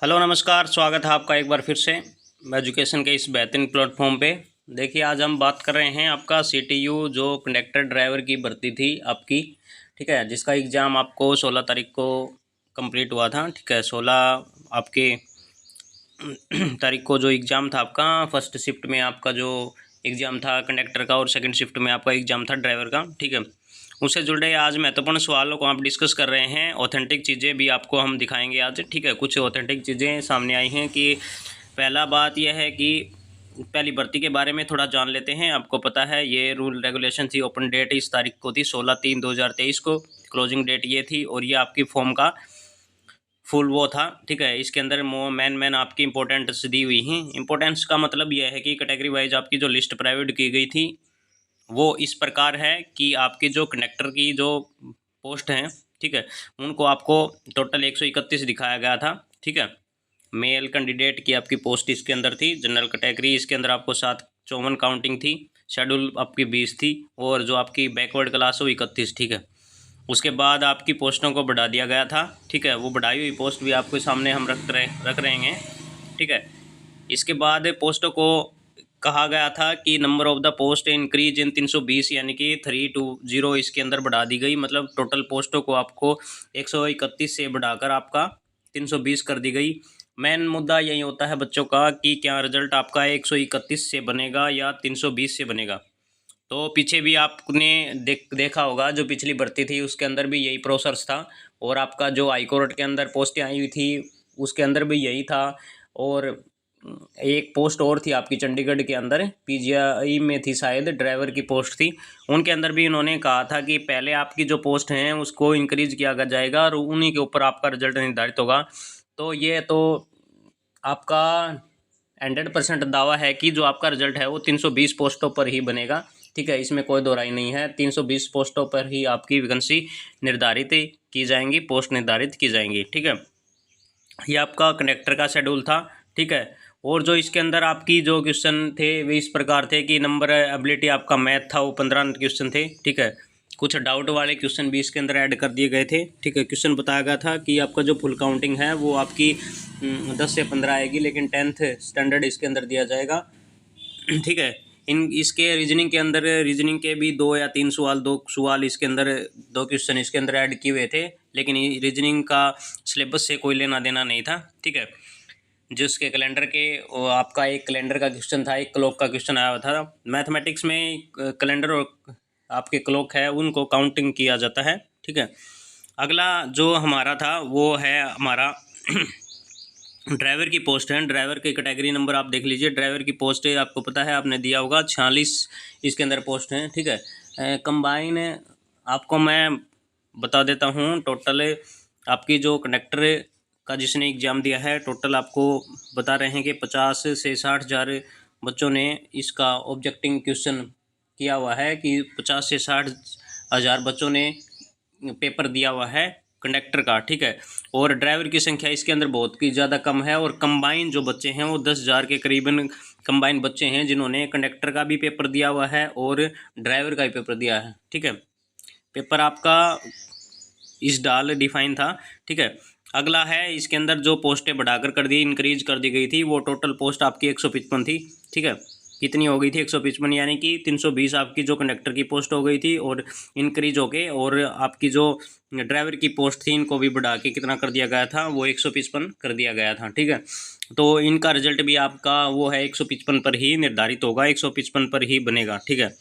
Hello नमस्कार, स्वागत है आपका एक बार फिर से एजुकेशन के इस बेहतरीन प्लेटफॉर्म पे। देखिए, आज हम बात कर रहे हैं आपका सीटीयू जो कंडक्टर ड्राइवर की भर्ती थी आपकी, ठीक है, जिसका एग्ज़ाम आपको 16 तारीख को कंप्लीट हुआ था। ठीक है, 16 आपके तारीख को जो एग्ज़ाम था आपका, फर्स्ट शिफ्ट में आपका जो एग्ज़ाम था कंडक्टर का और सेकंड शिफ्ट में आपका एग्ज़ाम था ड्राइवर का। ठीक है, उससे जुड़े आज महत्वपूर्ण सवालों को आप डिस्कस कर रहे हैं। ऑथेंटिक चीज़ें भी आपको हम दिखाएंगे आज। ठीक है, कुछ ऑथेंटिक चीज़ें सामने आई हैं कि पहला बात यह है कि पहली भर्ती के बारे में थोड़ा जान लेते हैं। आपको पता है ये रूल रेगुलेशन थी, ओपन डेट इस तारीख को थी 16/3/2023 को, क्लोजिंग डेट ये थी और ये आपकी फॉर्म का फुल वो था। ठीक है, इसके अंदर मैन आपकी इंपॉर्टेंट्स दी हुई हैं। इंपॉर्टेंस का मतलब यह है कि कैटेगरी वाइज आपकी जो लिस्ट प्राइवेट की गई थी वो इस प्रकार है कि आपके जो कनेक्टर की जो पोस्ट हैं, ठीक है, उनको आपको टोटल 131 दिखाया गया था। ठीक है, मेल कैंडिडेट की आपकी पोस्ट इसके अंदर थी। जनरल कैटेगरी इसके अंदर आपको 754 काउंटिंग थी। शेड्यूल आपकी 20 थी और जो आपकी बैकवर्ड क्लास वो 31। ठीक है, उसके बाद आपकी पोस्टों को बढ़ा दिया गया था। ठीक है, वो बढ़ाई हुई पोस्ट भी आपके सामने हम रख रहे हैं। ठीक है, इसके बाद पोस्टों को कहा गया था कि number of the post increase in 320 यानी कि 320 इसके अंदर बढ़ा दी गई। मतलब टोटल पोस्टों को आपको 131 से बढ़ाकर आपका 320 कर दी गई। मेन मुद्दा यही होता है बच्चों का कि क्या रिजल्ट आपका 131 से बनेगा या 320 से बनेगा। तो पीछे भी आपने देखा होगा, जो पिछली भर्ती थी उसके अंदर भी यही प्रोसेस था और आपका जो हाईकोर्ट के अंदर पोस्टें आई हुई थी उसके अंदर भी यही था। और एक पोस्ट और थी आपकी चंडीगढ़ के अंदर, पीजीआई में थी शायद, ड्राइवर की पोस्ट थी। उनके अंदर भी इन्होंने कहा था कि पहले आपकी जो पोस्ट हैं उसको इंक्रीज किया जाएगा और उन्हीं के ऊपर आपका रिजल्ट निर्धारित होगा। तो ये तो आपका 100% दावा है कि जो आपका रिजल्ट है वो 320 पोस्टों पर ही बनेगा। ठीक है, इसमें कोई दो राय नहीं है। 320 पोस्टों पर ही आपकी वैकेंसी निर्धारित की जाएंगी, पोस्ट निर्धारित की जाएंगी। ठीक है, ये आपका कनेक्टर का शेड्यूल था। ठीक है, और जो इसके अंदर आपकी जो क्वेश्चन थे वे इस प्रकार थे कि नंबर एबिलिटी आपका मैथ था वो 15 क्वेश्चन थे। ठीक है, कुछ डाउट वाले क्वेश्चन भी इसके अंदर ऐड कर दिए गए थे। ठीक है, क्वेश्चन बताया गया था कि आपका जो फुल काउंटिंग है वो आपकी 10 से 15 आएगी, लेकिन 10th स्टैंडर्ड इसके अंदर दिया जाएगा। ठीक है, इन इसके रीजनिंग के अंदर रीजनिंग के भी 2 या 3 सवाल, 2 सवाल इसके अंदर, 2 क्वेश्चन इसके अंदर ऐड किए हुए थे, लेकिन रीजनिंग का सिलेबस से कोई लेना देना नहीं था। ठीक है, जिसके कैलेंडर के आपका एक कैलेंडर का क्वेश्चन था, एक क्लॉक का क्वेश्चन आया हुआ था। मैथमेटिक्स में कैलेंडर और आपके क्लॉक है उनको काउंटिंग किया जाता है। ठीक है, अगला जो हमारा था वो है हमारा ड्राइवर की पोस्ट है। ड्राइवर की कैटेगरी नंबर आप देख लीजिए। ड्राइवर की पोस्ट है, आपको पता है, आपने दिया होगा 46 इसके अंदर पोस्ट हैं। ठीक है, कंबाइन आपको मैं बता देता हूँ। टोटल आपकी जो कंडक्टर का जिसने एग्ज़ाम दिया है, टोटल आपको बता रहे हैं कि 50 से 60 हज़ार बच्चों ने इसका ऑब्जेक्टिंग क्वेश्चन किया हुआ है कि 50 से 60 हज़ार बच्चों ने पेपर दिया हुआ है कंडक्टर का। ठीक है, और ड्राइवर की संख्या इसके अंदर बहुत ही ज़्यादा कम है और कंबाइन जो बच्चे हैं वो 10,000 के करीबन कंबाइन बच्चे हैं जिन्होंने कंडक्टर का भी पेपर दिया हुआ है और ड्राइवर का भी पेपर दिया है। ठीक है, पेपर आपका इस डाल डिफाइन था। ठीक है, अगला है इसके अंदर जो पोस्टें बढ़ाकर कर दी, इंक्रीज कर दी गई थी, वो टोटल पोस्ट आपकी 155 थी। ठीक है, कितनी हो गई थी? 155, यानी कि 320 आपकी जो कंडक्टर की पोस्ट हो गई थी और इंक्रीज हो गए, और आपकी जो ड्राइवर की पोस्ट थी इनको भी बढ़ा के कितना कर दिया गया था? वो 155 कर दिया गया था। ठीक है, तो इनका रिजल्ट भी आपका वो है 155 पर ही निर्धारित होगा, 155 पर ही बनेगा। ठीक है,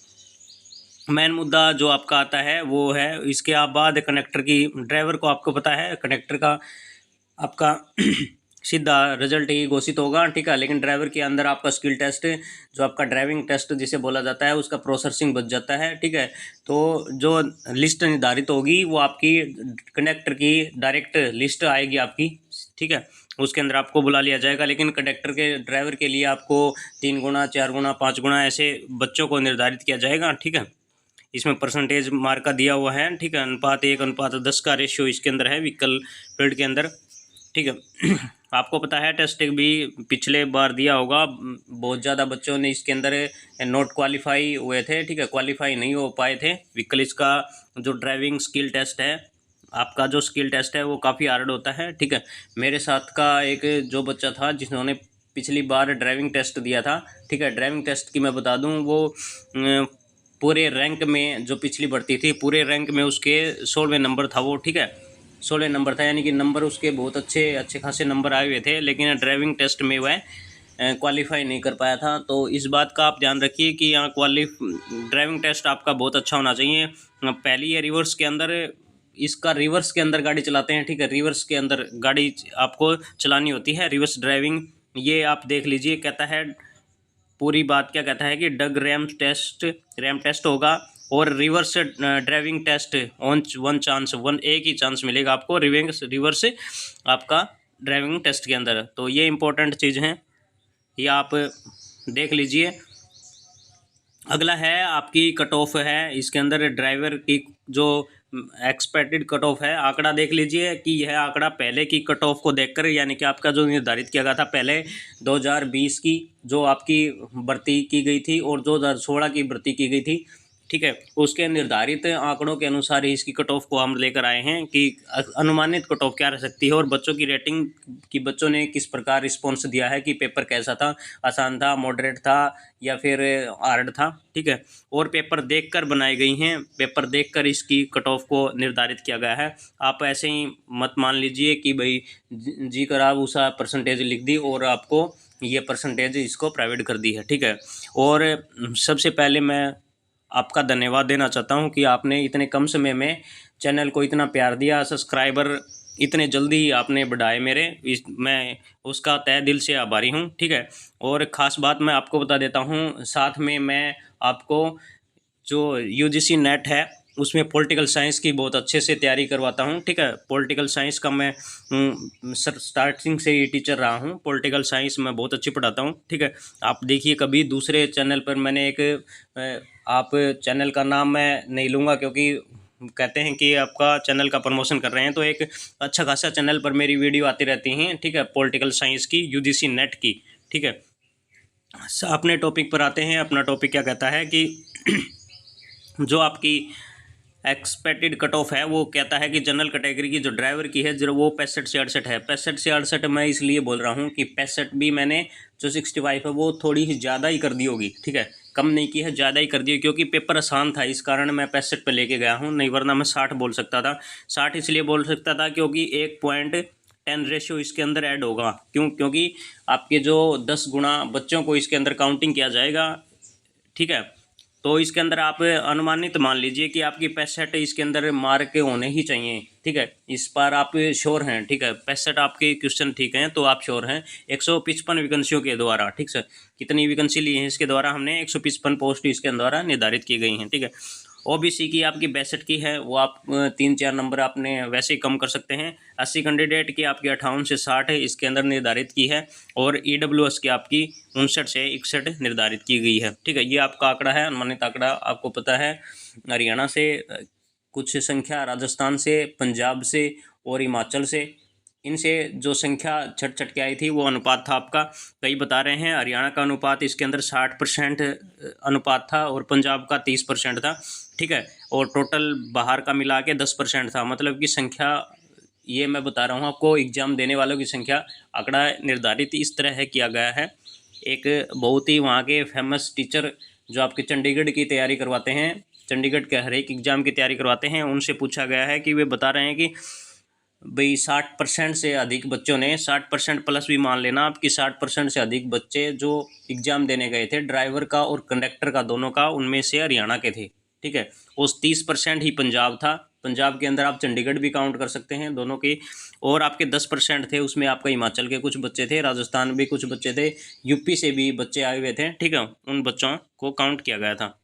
मेन मुद्दा जो आपका आता है वो है इसके बाद कनेक्टर की, ड्राइवर को आपको पता है कनेक्टर का आपका सीधा रिजल्ट ही घोषित होगा। ठीक है, लेकिन ड्राइवर के अंदर आपका स्किल टेस्ट, जो आपका ड्राइविंग टेस्ट जिसे बोला जाता है, उसका प्रोसेसिंग बच जाता है। ठीक है, तो जो लिस्ट निर्धारित होगी वो आपकी कंडक्टर की डायरेक्ट लिस्ट आएगी आपकी। ठीक है, उसके अंदर आपको बुला लिया जाएगा, लेकिन कंडक्टर के ड्राइवर के लिए आपको 3 गुना, 4 गुना, 5 गुना ऐसे बच्चों को निर्धारित किया जाएगा। ठीक है, इसमें परसेंटेज मार्क का दिया हुआ है। ठीक है, अनुपात 1:10 का रेशियो इसके अंदर है व्हीकल फील्ड के अंदर। ठीक है, आपको पता है टेस्ट भी पिछले बार दिया होगा, बहुत ज़्यादा बच्चों ने इसके अंदर नॉट क्वालिफाई हुए थे। ठीक है, क्वालिफाई नहीं हो पाए थे व्हीकल, इसका जो ड्राइविंग स्किल टेस्ट है आपका जो स्किल टेस्ट है वो काफ़ी हार्ड होता है, ठीक है। मेरे साथ का एक जो बच्चा था जिन्होंने पिछली बार ड्राइविंग टेस्ट दिया था, ठीक है, ड्राइविंग टेस्ट की मैं बता दूं, वो पूरे रैंक में जो पिछली भर्ती थी पूरे रैंक में उसके 16वें नंबर था वो, ठीक है, 16वें नंबर था, यानी कि नंबर उसके बहुत अच्छे अच्छे खासे नंबर आए हुए थे, लेकिन ड्राइविंग टेस्ट में वह क्वालिफाई नहीं कर पाया था। तो इस बात का आप ध्यान रखिए कि यहाँ ड्राइविंग टेस्ट आपका बहुत अच्छा होना चाहिए। पहली है रिवर्स के अंदर, इसका रिवर्स के अंदर गाड़ी चलाते हैं, ठीक है, रिवर्स के अंदर गाड़ी आपको चलानी होती है, रिवर्स ड्राइविंग। ये आप देख लीजिए, कहता है पूरी बात क्या कहता है कि डग रैम टेस्ट होगा और reverse driving test on one एक ही चांस मिलेगा आपको रिवर्स आपका ड्राइविंग टेस्ट के अंदर। तो ये इंपॉर्टेंट चीज़ है, ये आप देख लीजिए। अगला है आपकी कट ऑफ है, इसके अंदर ड्राइवर की जो एक्सपेक्टेड कट ऑफ है, आंकड़ा देख लीजिए कि यह आंकड़ा पहले की कट ऑफ को देखकर, यानी कि आपका जो निर्धारित किया गया था पहले 2020 की जो आपकी भर्ती की गई थी और 2016 की भर्ती की गई थी, ठीक है, उसके निर्धारित आंकड़ों के अनुसार ही इसकी कट ऑफ को हम लेकर आए हैं कि अनुमानित कट ऑफ क्या रह सकती है और बच्चों की रेटिंग कि बच्चों ने किस प्रकार रिस्पॉन्स दिया है कि पेपर कैसा था, आसान था, मॉडरेट था या फिर हार्ड था, ठीक है। और पेपर देखकर बनाई गई हैं, पेपर देखकर इसकी कट ऑफ को निर्धारित किया गया है। आप ऐसे ही मत मान लीजिए कि भाई जी कर आप उसा परसेंटेज लिख दी और आपको ये परसेंटेज इसको प्राइवेट कर दी है, ठीक है। और सबसे पहले मैं आपका धन्यवाद देना चाहता हूं कि आपने इतने कम समय में चैनल को इतना प्यार दिया, सब्सक्राइबर इतने जल्दी ही आपने बढ़ाए मेरे, मैं उसका तहे दिल से आभारी हूं, ठीक है। और ख़ास बात मैं आपको बता देता हूं, साथ में मैं आपको जो यूजीसी नेट है उसमें पॉलिटिकल साइंस की बहुत अच्छे से तैयारी करवाता हूं, ठीक है। पॉलिटिकल साइंस का मैं स्टार्टिंग से ही टीचर रहा हूं, पॉलिटिकल साइंस मैं बहुत अच्छी पढ़ाता हूं, ठीक है। आप देखिए, कभी दूसरे चैनल पर मैंने आप चैनल का नाम मैं नहीं लूँगा क्योंकि कहते हैं कि आपका चैनल का प्रमोशन कर रहे हैं, तो एक अच्छा खासा चैनल पर मेरी वीडियो आती रहती हैं, ठीक है, पॉलिटिकल साइंस की, यूजीसी नेट की, ठीक है। अपने टॉपिक पर आते हैं। अपना टॉपिक क्या कहता है कि जो आपकी एक्सपेक्टेड कट ऑफ है वो कहता है कि जनरल कैटेगरी की जो ड्राइवर की है जो वो 65 से 68 है। 65 से 68 मैं इसलिए बोल रहा हूँ कि 65 भी मैंने जो 65 है वो थोड़ी ही ज़्यादा ही कर दी होगी, ठीक है, कम नहीं की है, ज़्यादा ही कर दी, क्योंकि पेपर आसान था इस कारण मैं 65 पे लेके गया हूँ, नहीं वरना मैं 60 बोल सकता था। 60 इसलिए बोल सकता था क्योंकि 1.10 रेशियो इसके अंदर ऐड होगा, क्योंकि आपके जो 10 गुना बच्चों को इसके अंदर काउंटिंग किया जाएगा, ठीक है। तो इसके अंदर आप अनुमानित मान लीजिए कि आपकी 65 इसके अंदर मार्क होने ही चाहिए, ठीक है, इस पर आप श्योर हैं, ठीक है, 65 आपके क्वेश्चन ठीक हैं तो आप श्योर हैं। 155 वैकेंसियों के द्वारा, ठीक है, कितनी वैकेंसी ली है इसके द्वारा हमने, 155 पोस्ट इसके द्वारा निर्धारित की गई हैं, ठीक है। ओबीसी की आपकी 62 की है, वो आप 3-4 नंबर आपने वैसे ही कम कर सकते हैं। 80 कैंडिडेट की आपकी 58 से 60 है इसके अंदर निर्धारित की है, और ईडब्ल्यूएस की आपकी 59 से 61 निर्धारित की गई है, ठीक है। ये आपका आंकड़ा है, अनुमानित आंकड़ा, आपको पता है हरियाणा से कुछ संख्या, राजस्थान से, पंजाब से और हिमाचल से, इनसे जो संख्या छट के आई थी वो अनुपात था आपका। कई बता रहे हैं हरियाणा का अनुपात इसके अंदर 60% अनुपात था और पंजाब का 30% था, ठीक है, और टोटल बाहर का मिला के 10% था। मतलब कि संख्या, ये मैं बता रहा हूँ आपको, एग्ज़ाम देने वालों की संख्या, आंकड़ा निर्धारित इस तरह है किया गया है। एक बहुत ही वहाँ के फेमस टीचर जो आपके चंडीगढ़ की तैयारी करवाते हैं, चंडीगढ़ के हर एक एग्ज़ाम की तैयारी करवाते हैं, उनसे पूछा गया है कि वे बता रहे हैं कि भाई 60% से अधिक बच्चों ने, 60% प्लस भी मान लेना आपकी, 60% से अधिक बच्चे जो एग्ज़ाम देने गए थे ड्राइवर का और कंडक्टर का दोनों का, उनमें से हरियाणा के थे, ठीक है। उस 30% ही पंजाब था, पंजाब के अंदर आप चंडीगढ़ भी काउंट कर सकते हैं दोनों की, और आपके 10% थे उसमें आपका हिमाचल के कुछ बच्चे थे, राजस्थान भी कुछ बच्चे थे, यूपी से भी बच्चे आए हुए थे, ठीक है, उन बच्चों को काउंट किया गया था,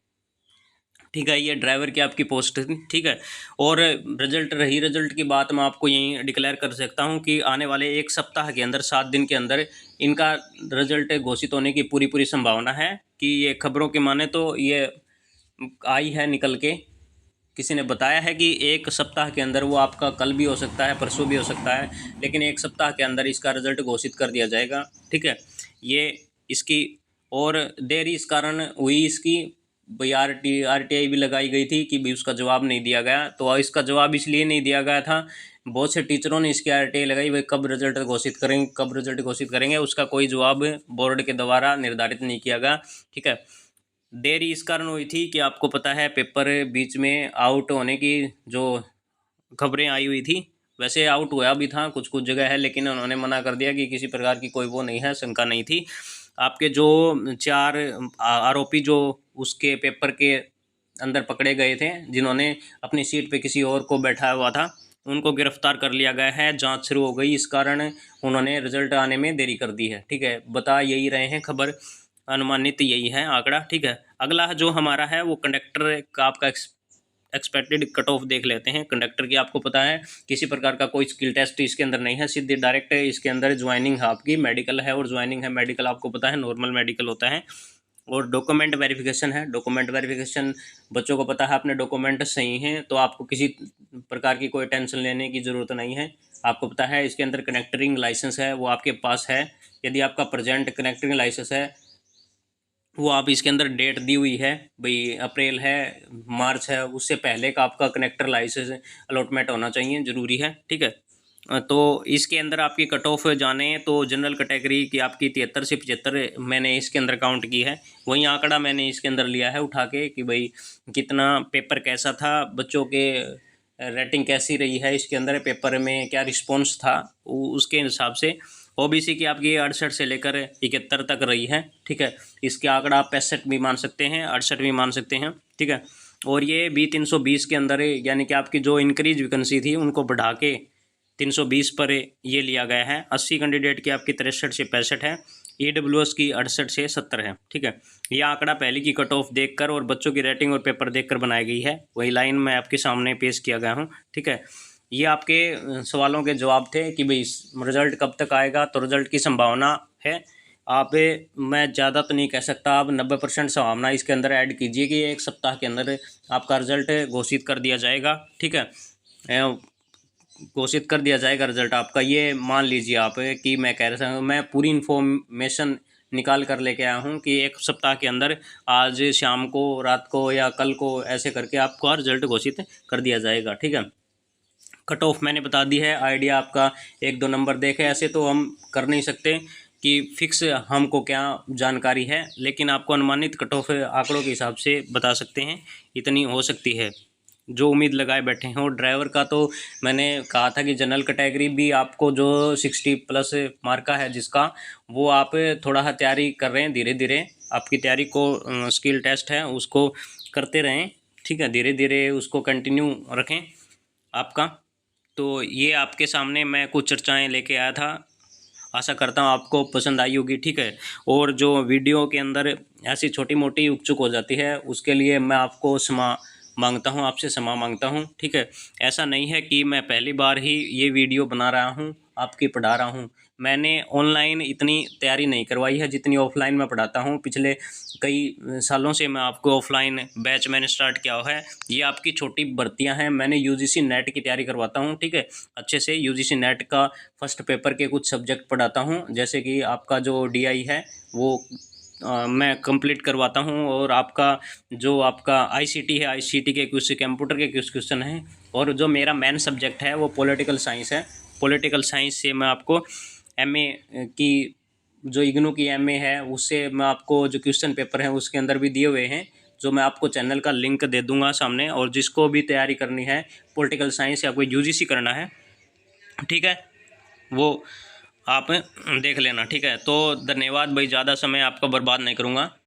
ठीक है। ये ड्राइवर की आपकी पोस्ट थी, ठीक है। और रिजल्ट की बात मैं आपको यहीं डिक्लेयर कर सकता हूँ कि आने वाले 1 सप्ताह के अंदर, 7 दिन के अंदर इनका रिजल्ट घोषित होने की पूरी संभावना है। कि ये खबरों के माने तो ये आई है निकल के, किसी ने बताया है कि 1 सप्ताह के अंदर, वो आपका कल भी हो सकता है, परसों भी हो सकता है, लेकिन 1 सप्ताह के अंदर इसका रिजल्ट घोषित कर दिया जाएगा, ठीक है। ये इसकी और देरी इस कारण हुई इसकी, भाई RTI भी लगाई गई थी कि भाई उसका जवाब नहीं दिया गया। तो इसका जवाब इसलिए नहीं दिया गया था, बहुत से टीचरों ने इसकी RTI लगाई, भाई कब रिजल्ट घोषित करेंगे, कब रिजल्ट घोषित करेंगे, उसका कोई जवाब बोर्ड के द्वारा निर्धारित नहीं किया गया। ठीक है, देरी इस कारण हुई थी कि आपको पता है पेपर बीच में आउट होने की जो खबरें आई हुई थी, वैसे आउट हुआ भी था कुछ कुछ जगह है, लेकिन उन्होंने मना कर दिया कि किसी प्रकार की कोई वो नहीं है, शंका नहीं थी। आपके जो 4 आरोपी जो उसके पेपर के अंदर पकड़े गए थे, जिन्होंने अपनी सीट पे किसी और को बैठाया हुआ था, उनको गिरफ्तार कर लिया गया है, जांच शुरू हो गई। इस कारण उन्होंने रिजल्ट आने में देरी कर दी है। ठीक है, बता यही रहे हैं खबर, अनुमानित यही है आंकड़ा। ठीक है, अगला जो हमारा है वो कंडक्टर का आपका एक्सपेक्टेड कट ऑफ देख लेते हैं। कंडक्टर की आपको पता है किसी प्रकार का कोई स्किल टेस्ट इसके अंदर नहीं है, सीधे डायरेक्ट इसके अंदर ज्वाइनिंग है आपकी, मेडिकल है, और ज्वाइनिंग है मेडिकल आपको पता है नॉर्मल मेडिकल होता है, और डॉक्यूमेंट वेरिफिकेशन है। डॉक्यूमेंट वेरिफिकेशन बच्चों को पता है अपने डॉक्यूमेंट सही हैं, तो आपको किसी प्रकार की कोई टेंशन लेने की ज़रूरत नहीं है। आपको पता है इसके अंदर कनेक्टरिंग लाइसेंस है वो आपके पास है, यदि आपका प्रेजेंट कनेक्टरिंग लाइसेंस है वो आप इसके अंदर डेट दी हुई है, भाई अप्रैल है, मार्च है, उससे पहले का आपका कनेक्टर लाइसेंस अलॉटमेंट होना चाहिए, ज़रूरी है। ठीक है, तो इसके अंदर आपकी कट ऑफ जाने तो जनरल कैटेगरी की आपकी 73 से 75 मैंने इसके अंदर काउंट की है, वही आंकड़ा मैंने इसके अंदर लिया है उठा के कि भाई कितना पेपर कैसा था, बच्चों के रेटिंग कैसी रही है, इसके अंदर पेपर में क्या रिस्पॉन्स था, उसके हिसाब से OBC की आपकी 68 से लेकर 71 तक रही है। ठीक है, इसके आंकड़ा आप 65 भी मान सकते हैं, 68 भी मान सकते हैं। ठीक है, और ये B320 के अंदर यानी कि आपकी जो इंक्रीज वैकेंसी थी उनको बढ़ा के 320 पर ये लिया गया है। 80 कैंडिडेट की आपकी 63 से 65 है, EWS की 68 से 70 है। ठीक है, ये आंकड़ा पहले की कट ऑफ देखकर और बच्चों की रेटिंग और पेपर देखकर बनाई गई है, वही लाइन मैं आपके सामने पेश किया गया हूँ। ठीक है, ये आपके सवालों के जवाब थे कि भाई रिजल्ट कब तक आएगा, तो रिजल्ट की संभावना है आप, मैं ज़्यादा तो नहीं कह सकता, आप 90% संभावना इसके अंदर ऐड कीजिए कि 1 सप्ताह के अंदर आपका रिजल्ट घोषित कर दिया जाएगा। ठीक है, घोषित कर दिया जाएगा रिजल्ट आपका, ये मान लीजिए आप कि मैं कह रहा हूँ, मैं पूरी इन्फॉर्मेशन निकाल कर लेके आया हूँ कि 1 सप्ताह के अंदर आज शाम को, रात को या कल को ऐसे करके आपका रिजल्ट घोषित कर दिया जाएगा। ठीक है, कट ऑफ मैंने बता दी है, आइडिया आपका 1-2 नंबर देखे, ऐसे तो हम कर नहीं सकते कि फिक्स हमको क्या जानकारी है, लेकिन आपको अनुमानित कट ऑफ आंकड़ों के हिसाब से बता सकते हैं, इतनी हो सकती है जो उम्मीद लगाए बैठे हैं। और ड्राइवर का तो मैंने कहा था कि जनरल कैटेगरी भी आपको जो 60+ मार्क का है जिसका, वो आप थोड़ा तैयारी कर रहे हैं, धीरे धीरे आपकी तैयारी को, स्किल टेस्ट है उसको करते रहें। ठीक है, धीरे धीरे उसको कंटिन्यू रखें आपका। तो ये आपके सामने मैं कुछ चर्चाएं लेके आया था, आशा करता हूँ आपको पसंद आई होगी। ठीक है, और जो वीडियो के अंदर ऐसी छोटी मोटी उपचुक हो जाती है उसके लिए मैं आपको क्षमा मांगता हूँ, आपसे क्षमा मांगता हूँ। ठीक है, ऐसा नहीं है कि मैं पहली बार ही ये वीडियो बना रहा हूँ, आपकी पढ़ा रहा हूँ, मैंने ऑनलाइन इतनी तैयारी नहीं करवाई है जितनी ऑफलाइन में पढ़ाता हूँ। पिछले कई सालों से मैं आपको ऑफलाइन बैच मैंने स्टार्ट किया है, ये आपकी छोटी भर्तियां हैं, मैंने UGC नेट की तैयारी करवाता हूँ। ठीक है, अच्छे से UGC नेट का फर्स्ट पेपर के कुछ सब्जेक्ट पढ़ाता हूँ, जैसे कि आपका जो DI है वो मैं कंप्लीट करवाता हूँ, और आपका जो आपका ICT है, ICT के कुछ कंप्यूटर के कुछ क्वेश्चन हैं, और जो मेरा मेन सब्जेक्ट है वो पॉलिटिकल साइंस है। पॉलिटिकल साइंस से मैं आपको MA की जो इग्नू की MA है उससे मैं आपको जो क्वेश्चन पेपर हैं उसके अंदर भी दिए हुए हैं, जो मैं आपको चैनल का लिंक दे दूंगा सामने, और जिसको भी तैयारी करनी है पॉलिटिकल साइंस या कोई UGC करना है, ठीक है, वो आप देख लेना। ठीक है, तो धन्यवाद भाई, ज़्यादा समय आपका बर्बाद नहीं करूँगा।